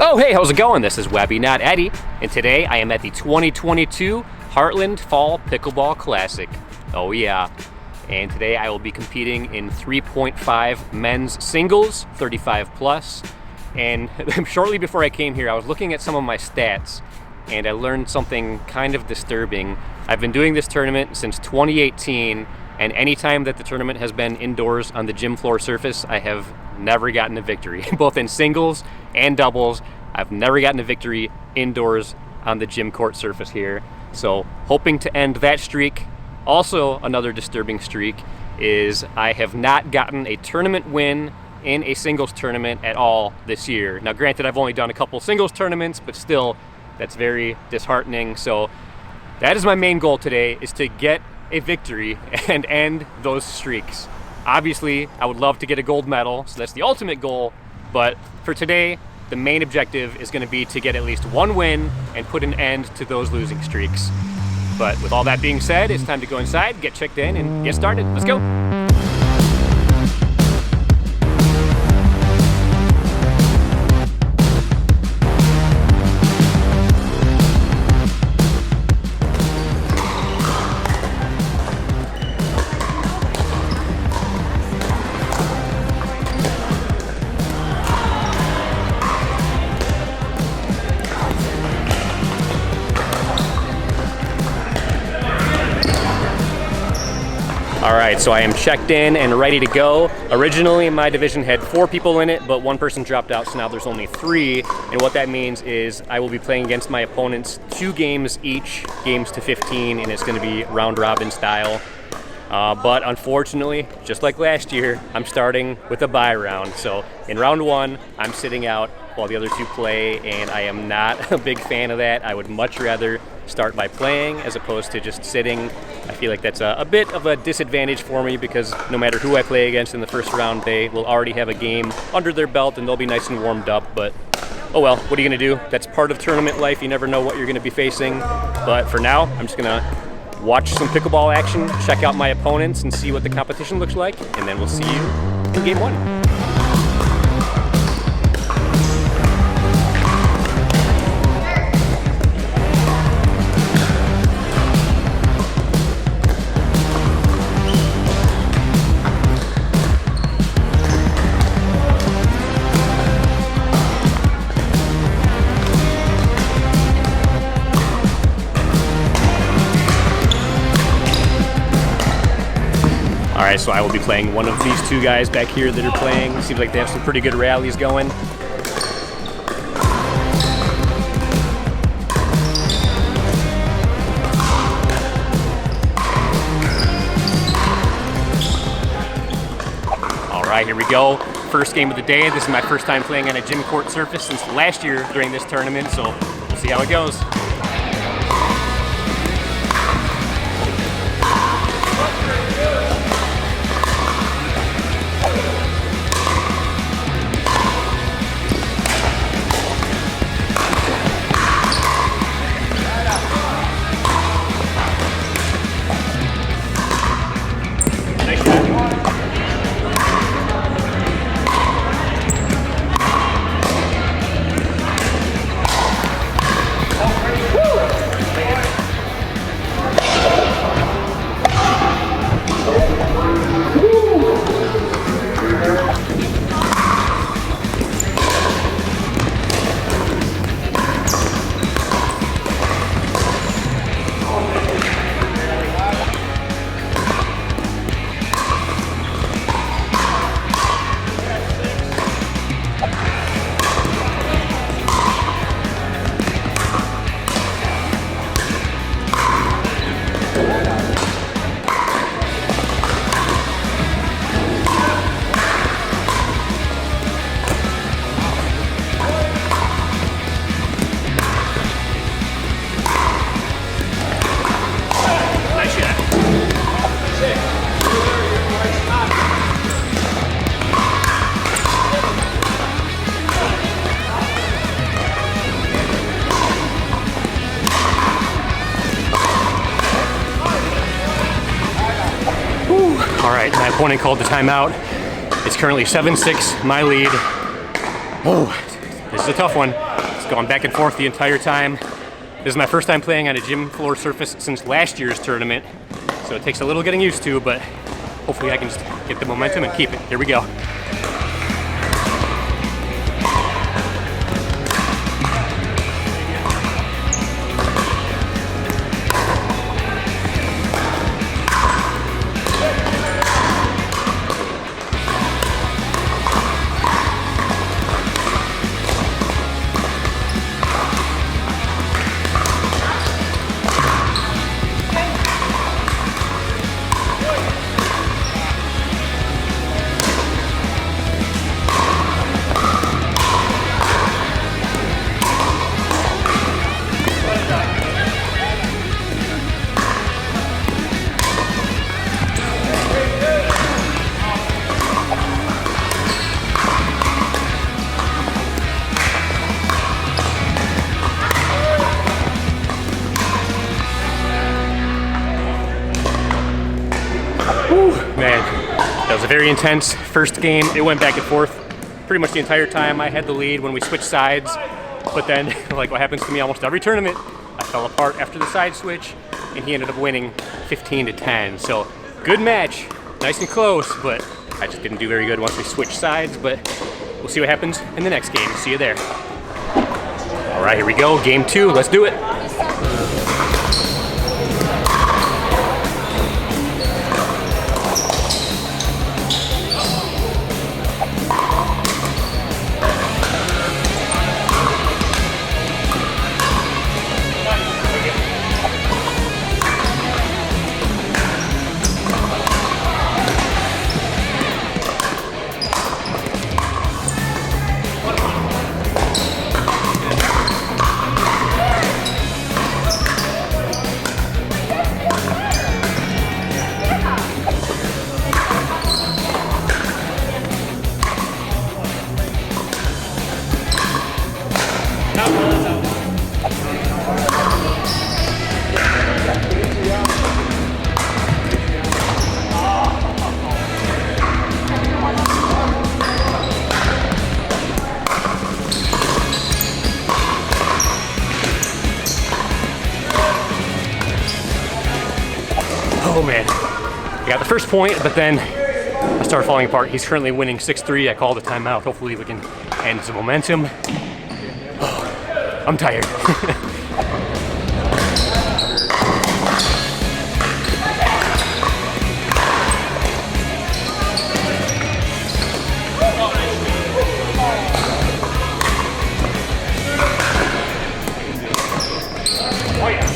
Oh, hey, how's it going? This is Webby, not Eddie, and today I am at the 2022 Hartland Fall Pickleball Classic. Oh yeah, and today I will be competing in 3.5 men's singles, 35 plus, and shortly before I came here I was looking at some of my stats and I learned something kind of disturbing. I've been doing this tournament since 2018, and anytime that the tournament has been indoors on the gym floor surface, I have never gotten a victory. Both in singles and doubles, I've never gotten a victory indoors on the gym court surface here. So hoping to end that streak. Also, another disturbing streak is I have not gotten a tournament win in a singles tournament at all this year. Now granted, I've only done a couple singles tournaments, but still, that's very disheartening. So that is my main goal today, is to get a victory and end those streaks. Obviously, I would love to get a gold medal, so that's the ultimate goal, but for today, the main objective is going to be to get at least one win and put an end to those losing streaks. But with all that being said, it's time to go inside, get checked in, and get started. Let's go. Alright, so I am checked in and ready to go. Originally, my division had 4 people in it, but one person dropped out, so now there's only 3. And what that means is I will be playing against my opponents 2 games each, games to 15, and it's going to be round robin style. But unfortunately, just like last year, I'm starting with a bye round. So in round 1, I'm sitting out while the other 2 play, and I am not a big fan of that. I would much rather start by playing as opposed to just sitting. I feel like that's a bit of a disadvantage for me, because no matter who I play against in the first round, they will already have a game under their belt and they'll be nice and warmed up. But oh well, what are you gonna do? That's part of tournament life. You never know what you're gonna be facing. But for now, I'm just gonna watch some pickleball action, check out my opponents and see what the competition looks like, and then we'll see you in game 1. Alright, so I will be playing one of these 2 guys back here that are playing. Seems like they have some pretty good rallies going. Alright, here we go. First game of the day. This is my first time playing on a gym court surface since last year during this tournament, so we'll see how it goes. Alright, my opponent called the timeout. It's currently 7-6, my lead. Oh, this is a tough one. Just going back and forth the entire time. This is my first time playing on a gym floor surface since last year's tournament, so it takes a little getting used to, but hopefully I can just get the momentum and keep it. Here we go. Man, that was a very intense first game. It went back and forth pretty much the entire time. I had the lead when we switched sides, but then, like what happens to me almost every tournament, I fell apart after the side switch, and he ended up winning 15-10. So, good match, nice and close, but I just didn't do very good once we switched sides, but we'll see what happens in the next game. See you there. All right, here we go, game 2, let's do it. Oh man, I got the first point, but then I started falling apart. He's currently winning 6-3. I called a timeout. Hopefully we can end some momentum. Oh, I'm tired. Oh yeah.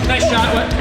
Nice shot, what?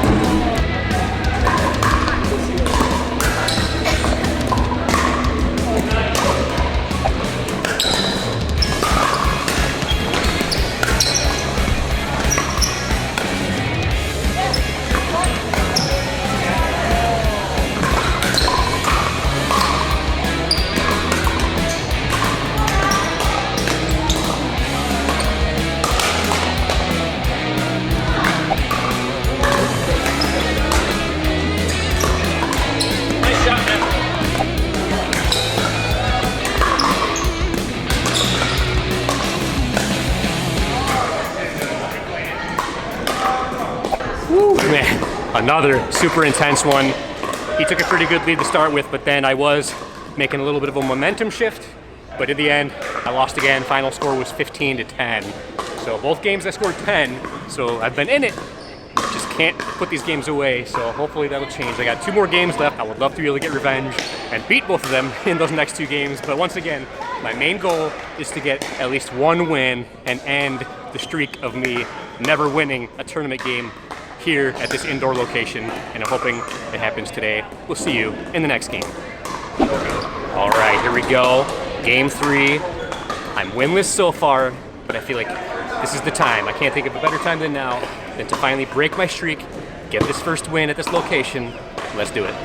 Man, another super intense one. He took a pretty good lead to start with, but then I was making a little bit of a momentum shift. But in the end, I lost again. Final score was 15-10. So both games I scored 10. So I've been in it. Just can't put these games away. So hopefully that'll change. I got 2 more games left. I would love to be able to get revenge and beat both of them in those next 2 games. But once again, my main goal is to get at least 1 win and end the streak of me never winning a tournament game here at this indoor location, and I'm hoping it happens today. We'll see you in the next game. All right, here we go. Game 3. I'm winless so far, but I feel like this is the time. I can't think of a better time than now than to finally break my streak, get this first win at this location. Let's do it.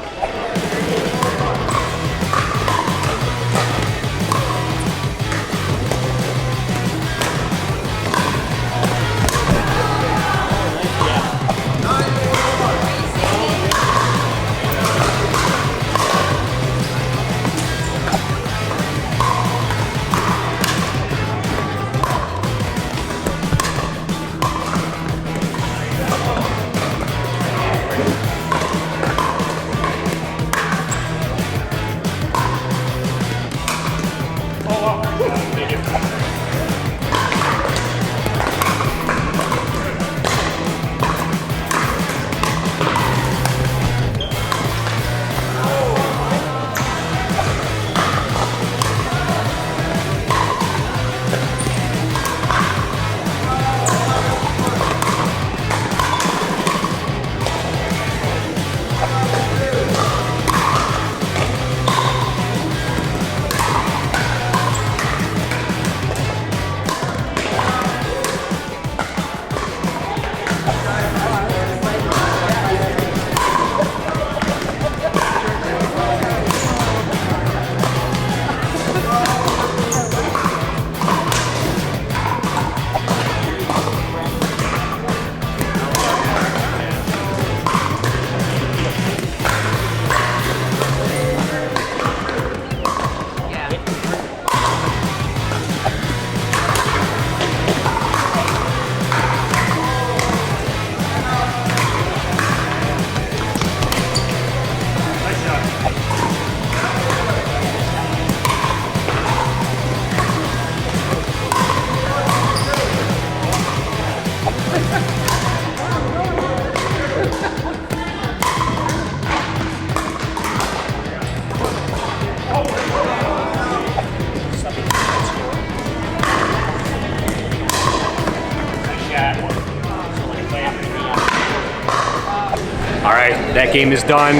All right, that game is done.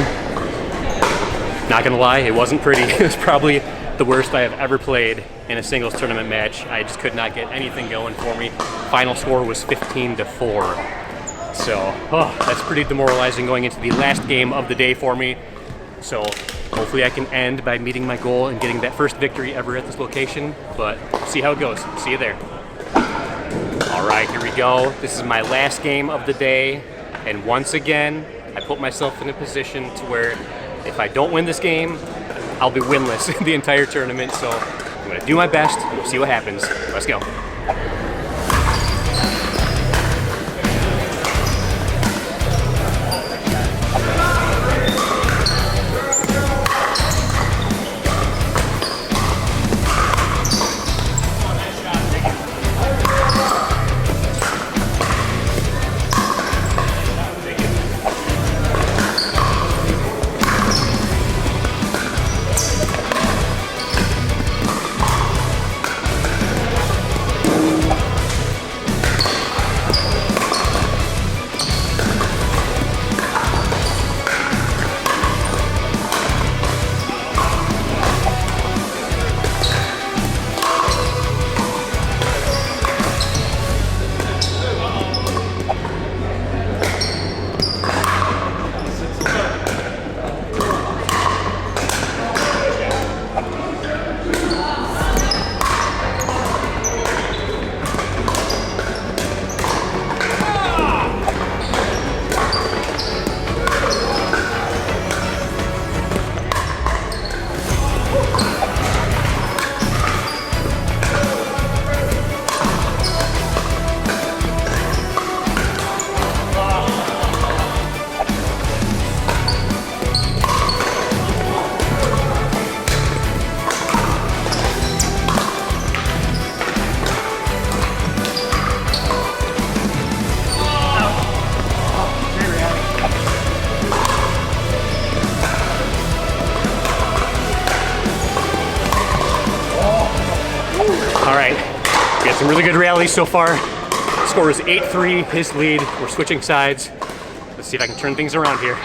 Not gonna lie, it wasn't pretty. It was probably the worst I have ever played in a singles tournament match. I just could not get anything going for me. Final score was 15-4. So, that's pretty demoralizing going into the last game of the day for me. So, hopefully I can end by meeting my goal and getting that first victory ever at this location, but see how it goes. See you there. All right, here we go. This is my last game of the day, and once again, I put myself in a position to where if I don't win this game, I'll be winless the entire tournament, so I'm gonna do my best, and we'll see what happens. Let's go. All right, we got some really good rallies so far. The score is 8-3, his lead. We're switching sides. Let's see if I can turn things around here.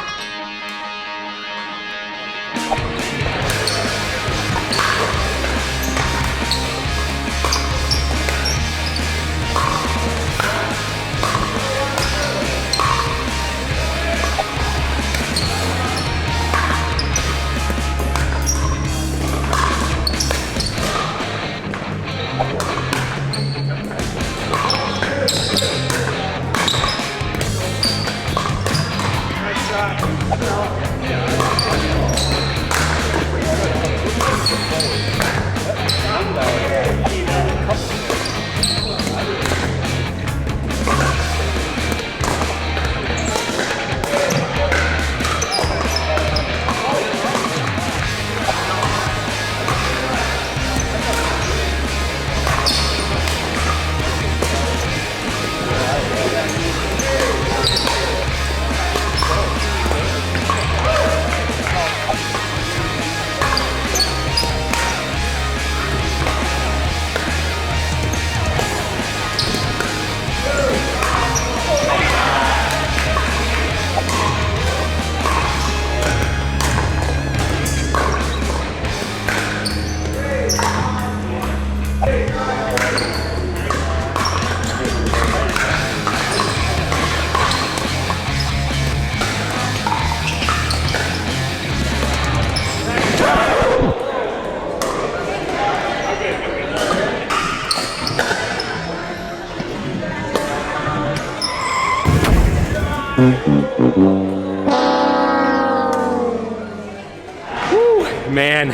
Woo, man,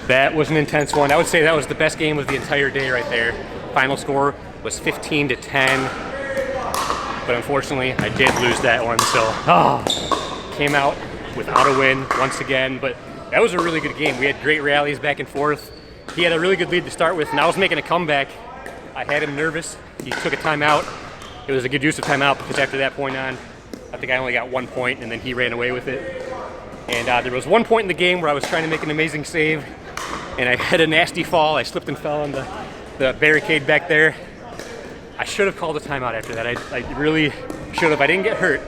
that was an intense one. I would say that was the best game of the entire day right there. Final score was 15-10, but unfortunately I did lose that one, so came out without a win once again, but that was a really good game. We had great rallies back and forth. He had a really good lead to start with, and I was making a comeback. I had him nervous. He took a timeout. It was a good use of timeout because after that point on, I think I only got 1 point, and then he ran away with it. And there was 1 point in the game where I was trying to make an amazing save, and I had a nasty fall. I slipped and fell on the barricade back there. I should have called a timeout after that. I really should have. I didn't get hurt,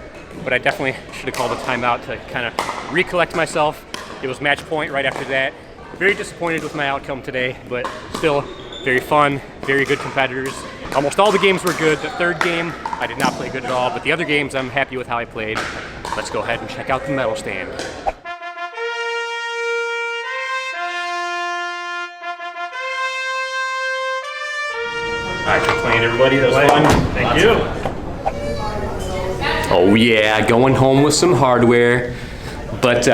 but I definitely should have called a timeout to kind of recollect myself. It was match point right after that. Very disappointed with my outcome today, but still very fun, very good competitors. Almost all the games were good. The third game, I did not play good at all, but the other games, I'm happy with how I played. Let's go ahead and check out the medal stand. All right, for playing, everybody. That was fun. Thank you. Oh yeah, going home with some hardware. But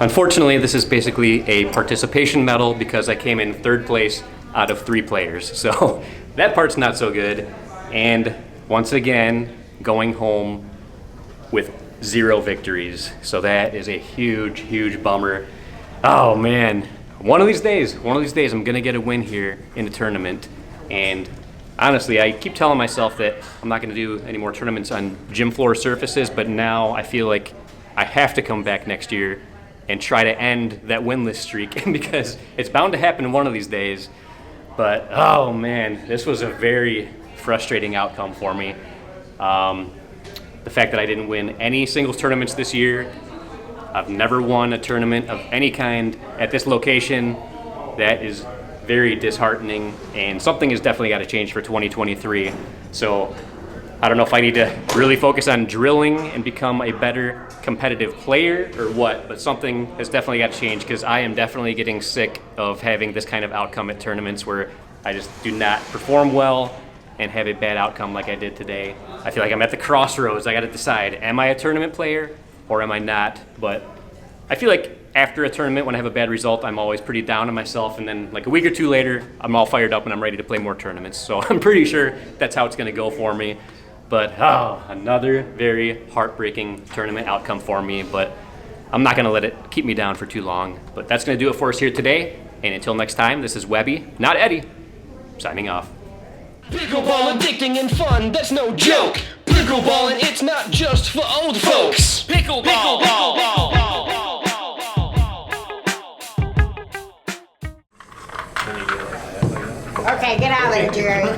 unfortunately, this is basically a participation medal because I came in third place out of 3 players. So that part's not so good. And once again, going home with 0 victories. So that is a huge, huge bummer. Oh man, one of these days, I'm gonna get a win here in the tournament. And honestly, I keep telling myself that I'm not going to do any more tournaments on gym floor surfaces, but now I feel like I have to come back next year and try to end that winless streak because it's bound to happen one of these days. But, oh man, this was a very frustrating outcome for me. The fact that I didn't win any singles tournaments this year, I've never won a tournament of any kind at this location. That is very disheartening, and something has definitely got to change for 2023. So I don't know if I need to really focus on drilling and become a better competitive player or what, but something has definitely got to change because I am definitely getting sick of having this kind of outcome at tournaments where I just do not perform well and have a bad outcome like I did today. I feel like I'm at the crossroads. I got to decide, am I a tournament player or am I not? But I feel like after a tournament, when I have a bad result, I'm always pretty down on myself, and then like a week or 2 later, I'm all fired up and I'm ready to play more tournaments. So I'm pretty sure that's how it's going to go for me. But another very heartbreaking tournament outcome for me, but I'm not going to let it keep me down for too long. But that's going to do it for us here today, and until next time, this is Webby, not Eddie, signing off. Pickleball addicting and fun, that's no joke. Pickleball and it's not just for old folks. Pickleball. Okay, get out of there, Jerry.